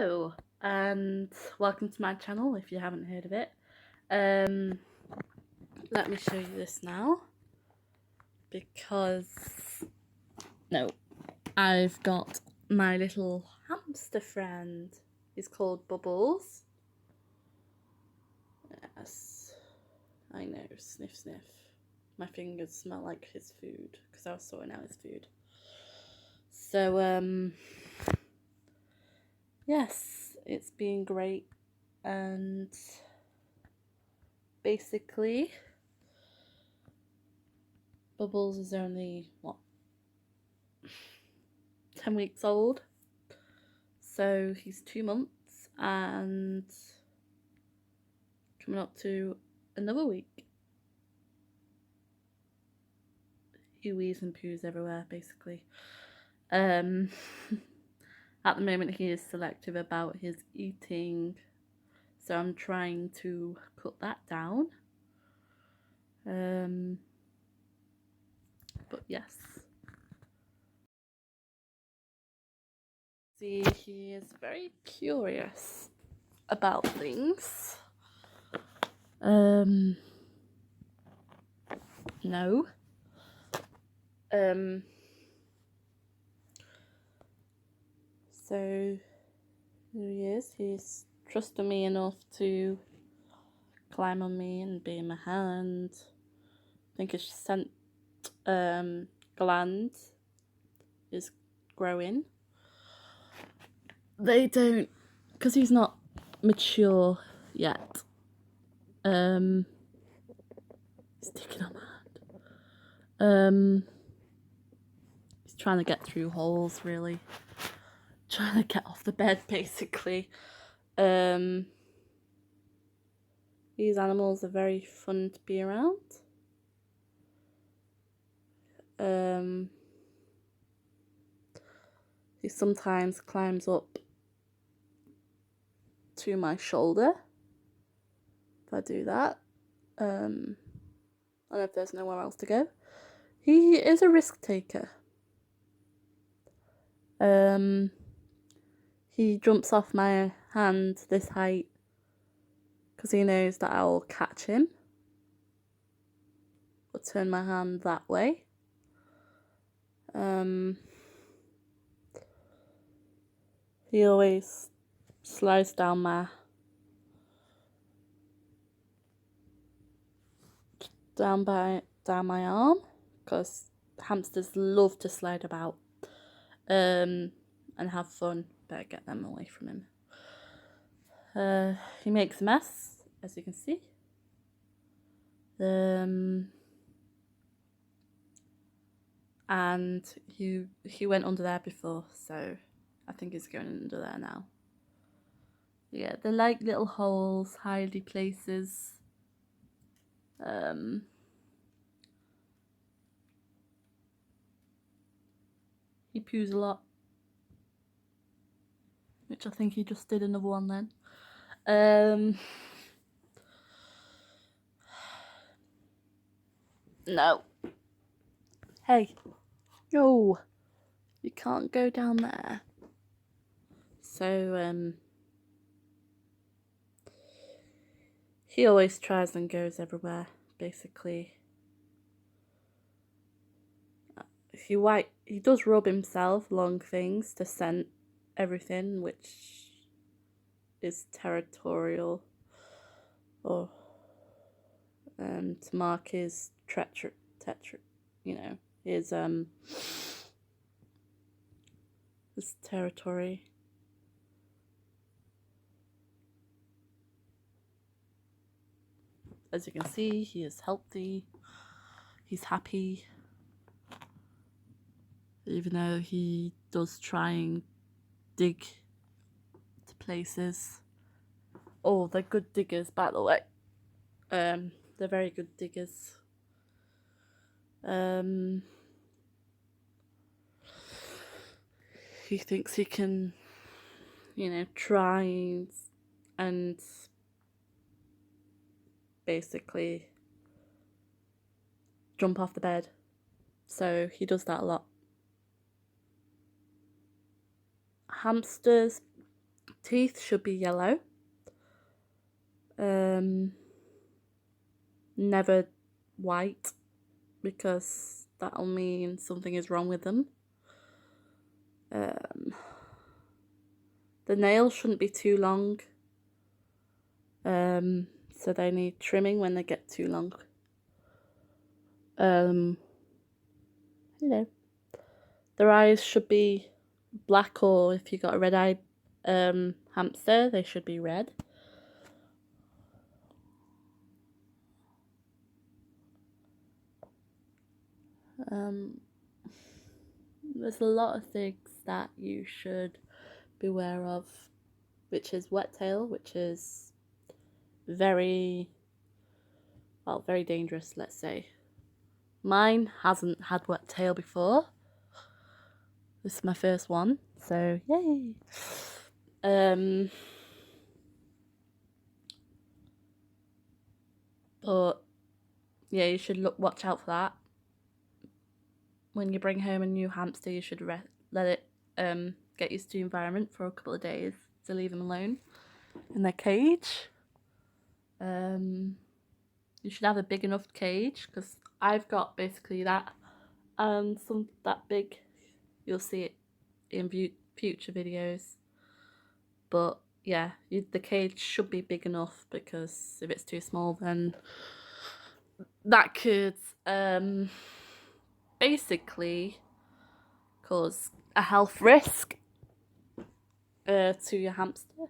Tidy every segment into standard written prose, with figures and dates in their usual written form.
Hello and welcome to my channel if you haven't heard of it. Let me show you this now because I've got my little hamster friend. He's called Bubbles. Yes, I know, sniff sniff. My fingers smell like his food because I was sorting out his food. So yes, it's been great, and basically Bubbles is only 10 weeks old, so he's 2 months and coming up to another week. He wees and poos everywhere basically. At the moment he is selective about his eating, so I'm trying to cut that down. But yes. See, he is very curious about things. No. So here he is. He's trusting me enough to climb on me and be in my hand. I think his scent gland is growing. They don't, because he's not mature yet. He's sticking on my hand. He's trying to get through holes, really. Trying to get off the bed, basically. These animals are very fun to be around. He sometimes climbs up to my shoulder if I do that. And if there's nowhere else to go. He is a risk taker. He jumps off my hand this height because he knows that I will catch him. I'll turn my hand that way. He always slides down my arm because hamsters love to slide about and have fun. Better get them away from him. He makes a mess, as you can see. And he went under there before, so I think he's going under there now. Yeah, they're like little holes, hidey places. He poos a lot, which I think he just did another one then. No. Hey. No. You can't go down there. So, he always tries and goes everywhere, basically. He does rub himself along things to scent everything, which is territorial, or to mark his his territory. As you can see, he is healthy. He's happy. Even though he does try and dig to places. Oh, they're good diggers, by the way. They're very good diggers. He thinks he can, try and basically jump off the bed. So he does that a lot. Hamsters Teeth should be yellow. Never white, because that'll mean something is wrong with them. The nails shouldn't be too long. So they need trimming when they get too long. Their eyes should be black, or if you got a red-eyed hamster, they should be red. There's a lot of things that you should be aware of, which is wet tail, which is very dangerous, let's say. Mine hasn't had wet tail before. This is my first one, so yay. But yeah, you should watch out for that. When you bring home a new hamster, you should let it get used to the environment for a couple of days to leave them alone in their cage. You should have a big enough cage, because I've got basically that and some that big. You'll see it in future videos. But yeah, the cage should be big enough, because if it's too small, then that could basically cause a health risk to your hamster.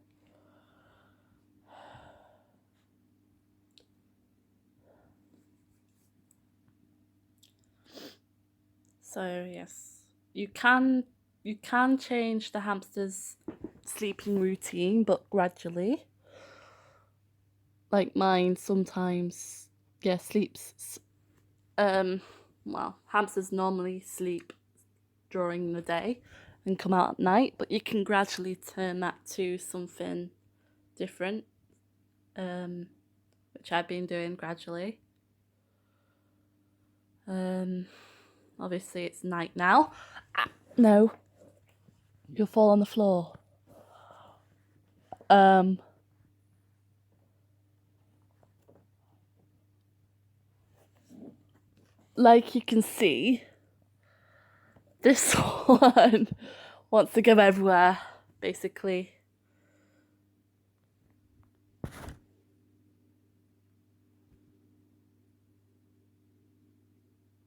So yes, you can change the hamster's sleeping routine, but gradually. Like mine sometimes, sleeps. Hamsters normally sleep during the day and come out at night, but you can gradually turn that to something different, which I've been doing gradually. Obviously it's night now. No, you'll fall on the floor. Like you can see, this one wants to go everywhere, basically.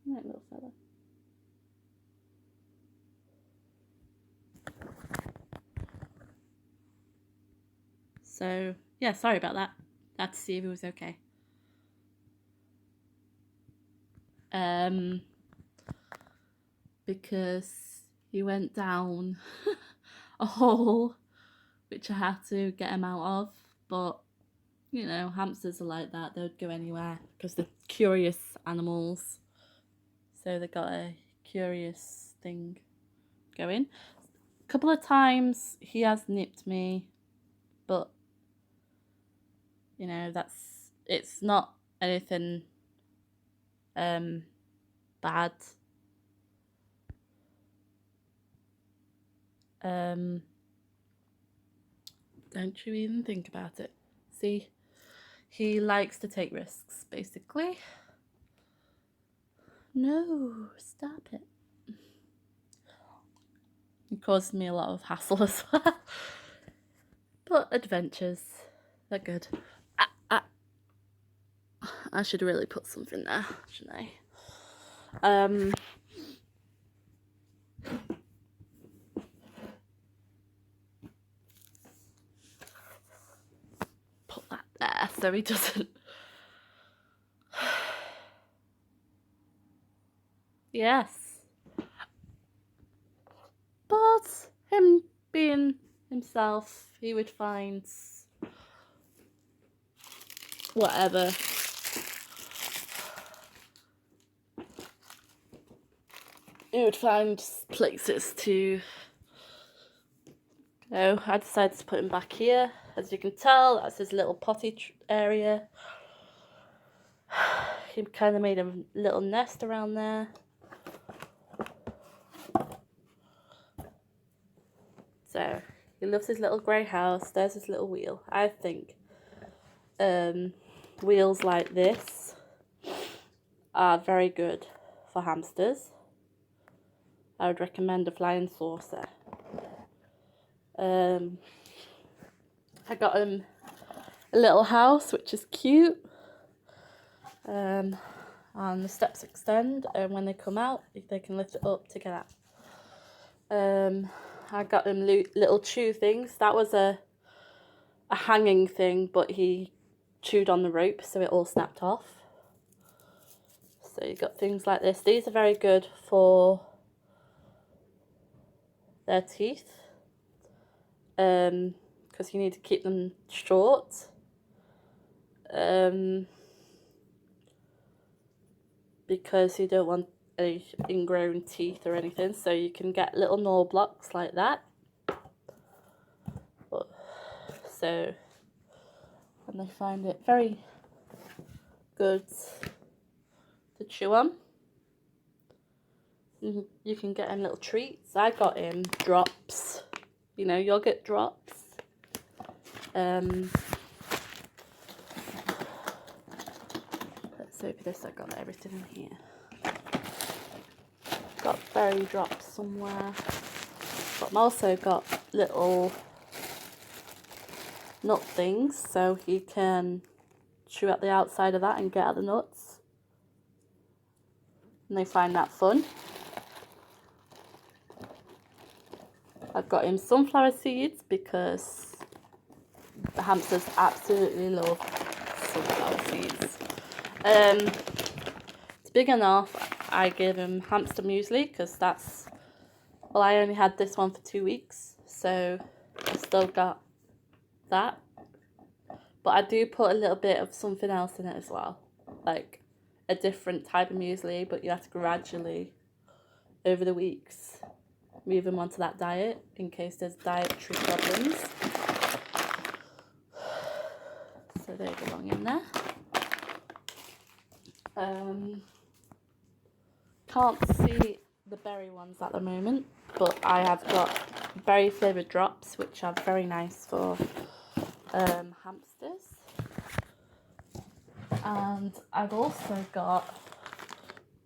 Right, little fella. So yeah, sorry about that. I had to see if it was okay. Because he went down a hole, which I had to get him out of. But you know, hamsters are like that. They would go anywhere because they're curious animals. So they got a curious thing going. A couple of times he has nipped me, but you know, it's not anything bad. Don't you even think about it. See, he likes to take risks, basically. No, stop it. It caused me a lot of hassle as well. But adventures, they're good. I should really put something there, shouldn't I? Put that there so he doesn't. Yes. But him being himself, he would find whatever. He would find places to go. I decided to put him back here. As you can tell, that's his little potty area. He kind of made a little nest around there. So, He loves his little grey house. There's his little wheel. I think wheels like this are very good for hamsters. I would recommend a flying saucer. I got him a little house, which is cute. And the steps extend, and when they come out, they can lift it up to get out. I got him little chew things. That was a hanging thing, but he chewed on the rope, so it all snapped off. So you got things like this. These are very good for their teeth, because you need to keep them short. Because you don't want any ingrown teeth or anything, so you can get little gnaw blocks like that. So, and they find it very good to chew on. You can get him little treats. I got him drops, you know, yogurt drops. Let's open this. I got everything in here. Got berry drops somewhere, but I've also got little nut things, so he can chew at the outside of that and get at the nuts, and they find that fun. I've got him sunflower seeds because the hamsters absolutely love sunflower seeds. It's big enough. I gave him hamster muesli because that's, well, I only had this one for 2 weeks, so I still got that. But I do put a little bit of something else in it as well, like a different type of muesli, but you have to gradually, over the weeks, move him onto that diet in case there's dietary problems. So they belong in there. Can't see the berry ones at the moment, but I have got berry flavoured drops, which are very nice for hamsters. And I've also got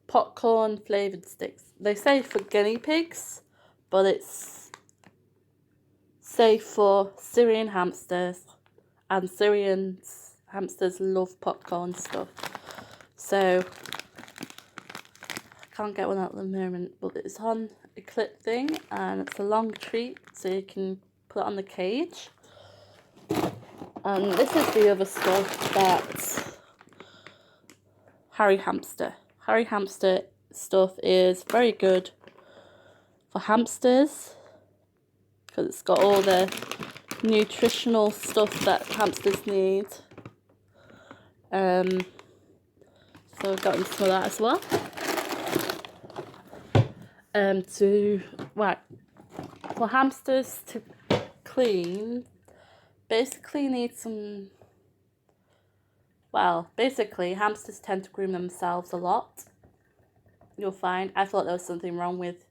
popcorn flavoured sticks. They say for guinea pigs, but it's safe for Syrian hamsters, and Syrian hamsters love popcorn stuff. So I can't get one at the moment, but it's on a clip thing, and it's a long treat, so you can put it on the cage. And this is the other stuff that Harry Hamster stuff is very good for hamsters because it's got all the nutritional stuff that hamsters need. So I've got some of that as well. For hamsters to clean, basically need some, basically hamsters tend to groom themselves a lot. You'll find, I thought there was something wrong with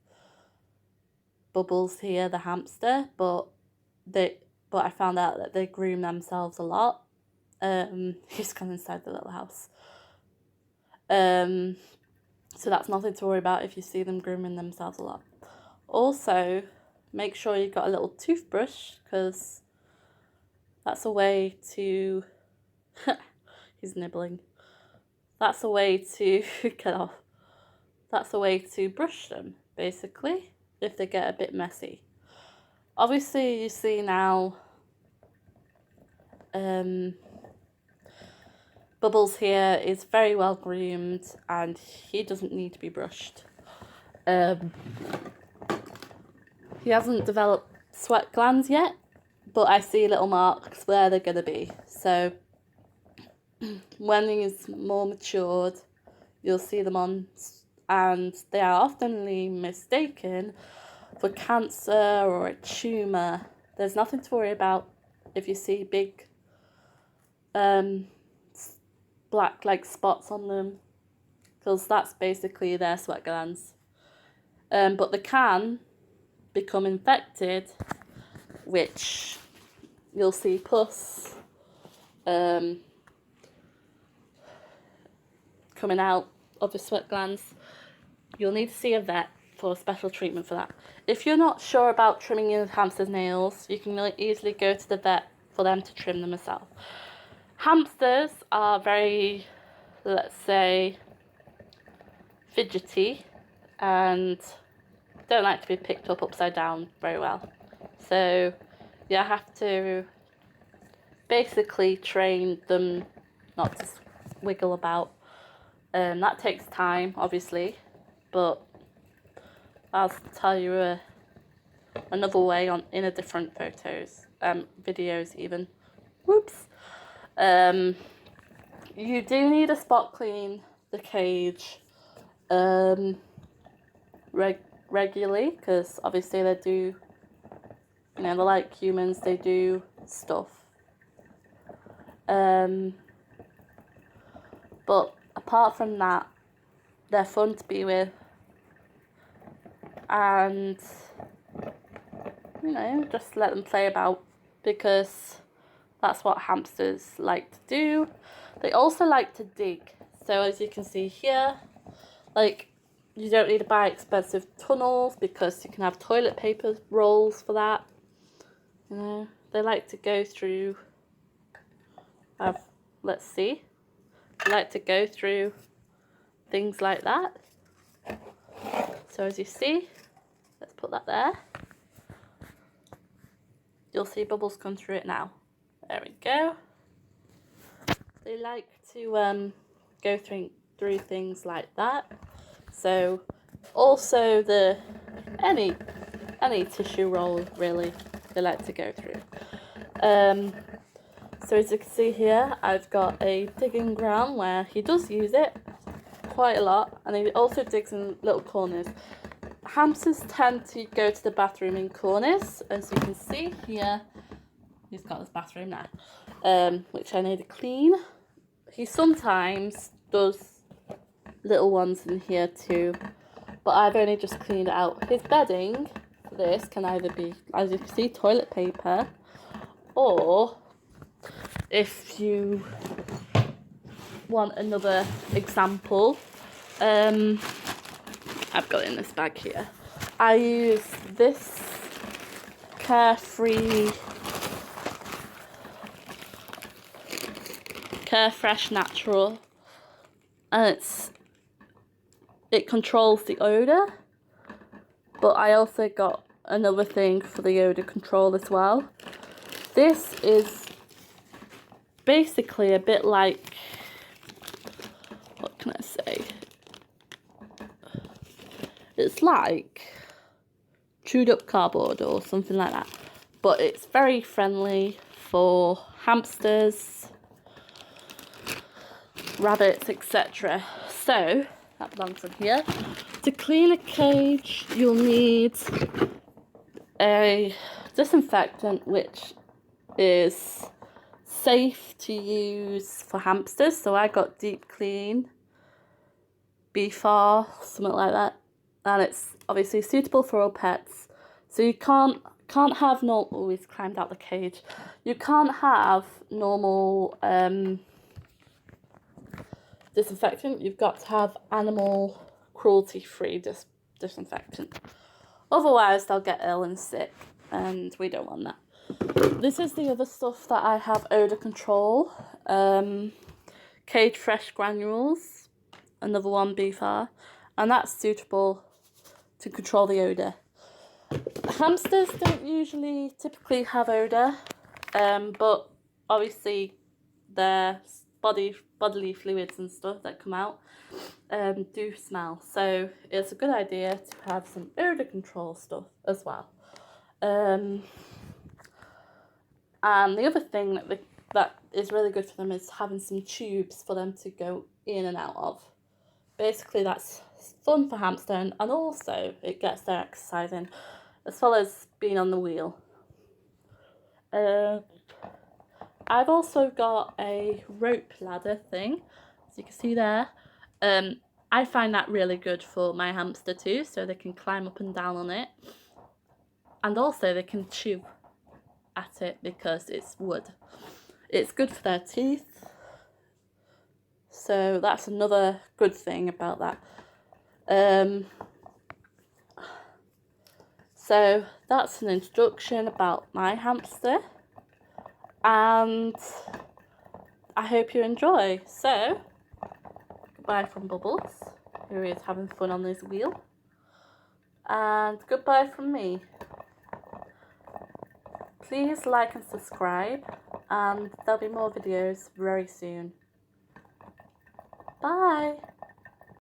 Bubbles here, the hamster, but I found out that they groom themselves a lot. He's gone inside the little house. So that's nothing to worry about if you see them grooming themselves a lot. Also, make sure you've got a little toothbrush, because that's a way to... He's nibbling. That's a way to get off. That's a way to brush them, basically, if they get a bit messy. Obviously, you see now... Bubbles here is very well groomed and he doesn't need to be brushed. He hasn't developed sweat glands yet, but I see little marks where they're going to be. So when he's more matured, you'll see them on, and they are often mistaken for cancer or a tumour. There's nothing to worry about if you see big black spots on them, because that's basically their sweat glands. But they can become infected which you'll see pus coming out of the sweat glands. You'll need to see a vet for special treatment for that. If you're not sure about trimming your hamster's nails, you can easily go to the vet for them to trim them yourself. Hamsters are very, let's say, fidgety and don't like to be picked up upside down very well. So you have to basically train them not to wiggle about. That takes time, obviously, but I'll tell you another way in a different videos even. Whoops. You do need to spot clean the cage regularly, because obviously they do, they're like humans, they do stuff. But apart from that, they're fun to be with, and just let them play about, because that's what hamsters like to do. They also like to dig. So as you can see here, like, you don't need to buy expensive tunnels because you can have toilet paper rolls for that. They like to go through, let's see, they like to go through things like that. So as you see, let's put that there. You'll see bubbles come through it now. There we go. They like to go through things like that. So also any tissue roll, really, they like to go through. So as you can see here, I've got a digging ground where he does use it quite a lot, and he also digs in little corners. Hamsters tend to go to the bathroom in corners. As you can see here, he's got his bathroom now, which I need to clean. He sometimes does little ones in here too, but I've only just cleaned it out. His bedding for this can either be, as you can see, toilet paper, or if you want another example, I've got it in this bag here. I use this Carefresh Natural, and it controls the odour, but I also got another thing for the odour control as well. This is basically a bit like, what can I say? It's like chewed up cardboard or something like that, but it's very friendly for hamsters, rabbits, etc. So that belongs in here. To clean a cage, you'll need a disinfectant which is safe to use for hamsters. So I got Deep Clean B4, something like that, and it's obviously suitable for all pets. So you can't have normal. Oh, he's climbed out the cage. You can't have normal disinfectant. You've got to have animal cruelty-free disinfectant. Otherwise, they'll get ill and sick, and we don't want that. This is the other stuff that I have odour control. Cage Fresh granules, another one B4, and that's suitable to control the odour. Hamsters don't typically have odour, but obviously their bodily fluids and stuff that come out do smell. So it's a good idea to have some odour control stuff as well. And the other thing that is really good for them is having some tubes for them to go in and out of. Basically, that's fun for hamster, and also it gets their exercise in, as well as being on the wheel. I've also got a rope ladder thing, as you can see there. I find that really good for my hamster too, so they can climb up and down on it, and also they can chew. at it because it's wood. It's good for their teeth. So that's another good thing about that. So that's an introduction about my hamster, and I hope you enjoy. So, goodbye from Bubbles, who is having fun on this wheel, and goodbye from me. Please like and subscribe, and there'll be more videos very soon. Bye!